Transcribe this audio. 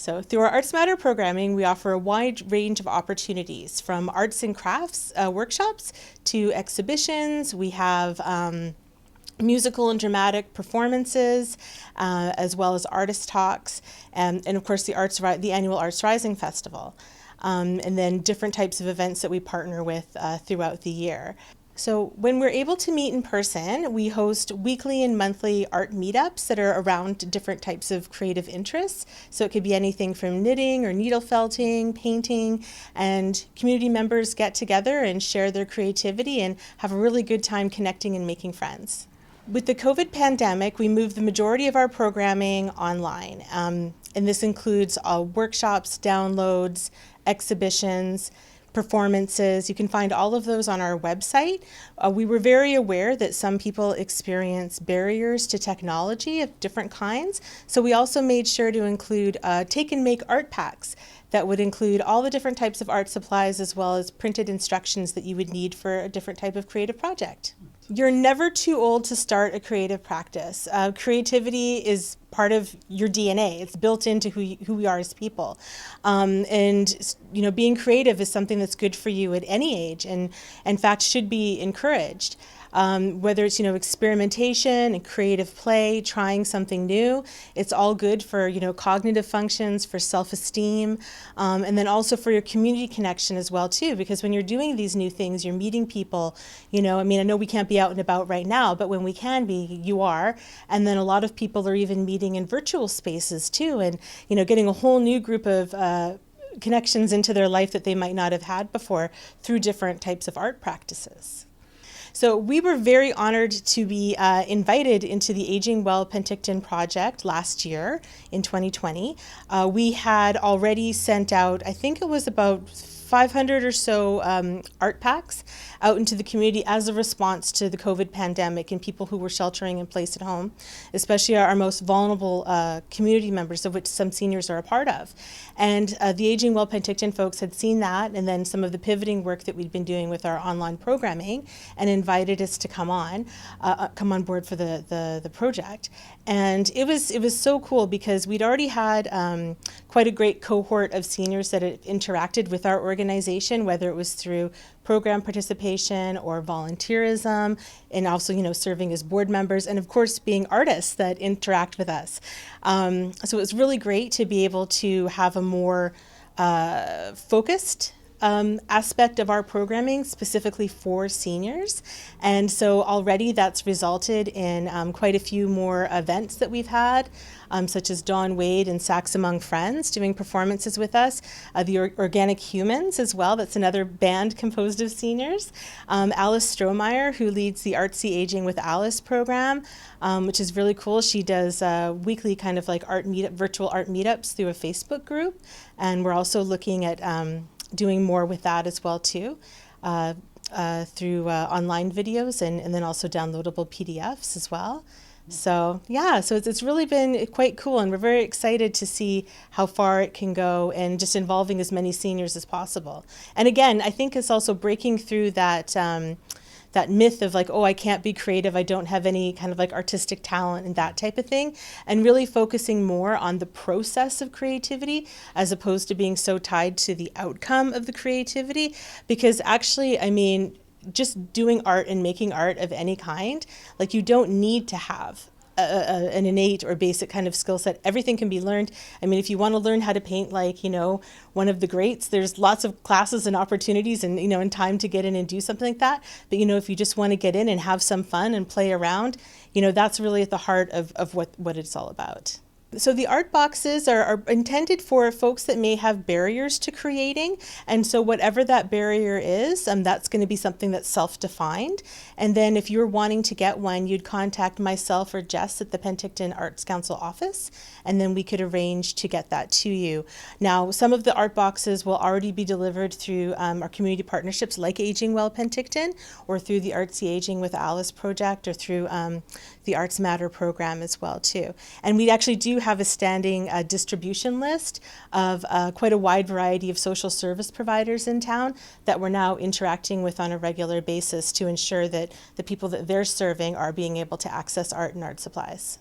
So through our Arts Matter programming, we offer a wide range of opportunities from arts and crafts workshops to exhibitions. We have musical and dramatic performances, as well as artist talks, and of course the annual Arts Rising Festival, and then different types of events that we partner with throughout the year. So when we're able to meet in person, we host weekly and monthly art meetups that are around different types of creative interests. So it could be anything from knitting or needle felting, painting, and community members get together and share their creativity and have a really good time connecting and making friends. With the COVID pandemic, we moved the majority of our programming online, and this includes workshops, downloads, exhibitions, performances. You can find all of those on our website. We were very aware that some people experience barriers to technology of different kinds, so we also made sure to include take and make art packs that would include all the different types of art supplies as well as printed instructions that you would need for a different type of creative project. You're never too old to start a creative practice. Creativity is part of your DNA. It's built into who we are as people. And being creative is something that's good for you at any age and in fact should be encouraged. Whether it's experimentation and creative play, trying something new, it's all good for cognitive functions, for self-esteem, and then also for your community connection as well too. Because when you're doing these new things, you're meeting people. I know we can't be out and about right now, but when we can be, you are. And then a lot of people are even meeting in virtual spaces too, and getting a whole new group of connections into their life that they might not have had before through different types of art practices. So we were very honored to be invited into the Aging Well Penticton project last year in 2020. We had already sent out, I think it was about 500 or so art packs out into the community as a response to the COVID pandemic and people who were sheltering in place at home, especially our most vulnerable community members, of which some seniors are a part of. And the Aging Well Penticton folks had seen that and then some of the pivoting work that we'd been doing with our online programming and invited us to come on board for the project. And it was so cool because we'd already had quite a great cohort of seniors that had interacted with our organization, whether it was through program participation or volunteerism, and also serving as board members, and of course being artists that interact with us. So it was really great to be able to have a more focused aspect of our programming specifically for seniors. And so already that's resulted in quite a few more events that we've had, such as Dawn Wade and Sax Among Friends doing performances with us, the Organic Humans as well, that's another band composed of seniors, Alice Strohmeyer, who leads the Artsy Aging with Alice program, which is really cool. She does weekly kind of like virtual art meetups through a Facebook group, and we're also looking at doing more with that as well too, through online videos and then also downloadable PDFs as well. So yeah, so it's really been quite cool, and we're very excited to see how far it can go and just involving as many seniors as possible. And again, I think it's also breaking through that that myth of like, oh, I can't be creative, I don't have any kind of like artistic talent and that type of thing, and really focusing more on the process of creativity as opposed to being so tied to the outcome of the creativity. Because actually, I mean, just doing art and making art of any kind, like you don't need to have an innate or basic kind of skill set. Everything can be learned. I mean, if you want to learn how to paint like, one of the greats, there's lots of classes and opportunities and, and time to get in and do something like that. But, if you just want to get in and have some fun and play around, that's really at the heart of what it's all about. So the art boxes are intended for folks that may have barriers to creating, and so whatever that barrier is, that's going to be something that's self-defined. And then if you're wanting to get one, you'd contact myself or Jess at the Penticton Arts Council office, and then we could arrange to get that to you. Now, some of the art boxes will already be delivered through our community partnerships like Aging Well Penticton, or through the Artsy Aging with Alice project, or through the Arts Matter program as well too. And we actually do have a standing distribution list of quite a wide variety of social service providers in town that we're now interacting with on a regular basis to ensure that the people that they're serving are being able to access art and art supplies.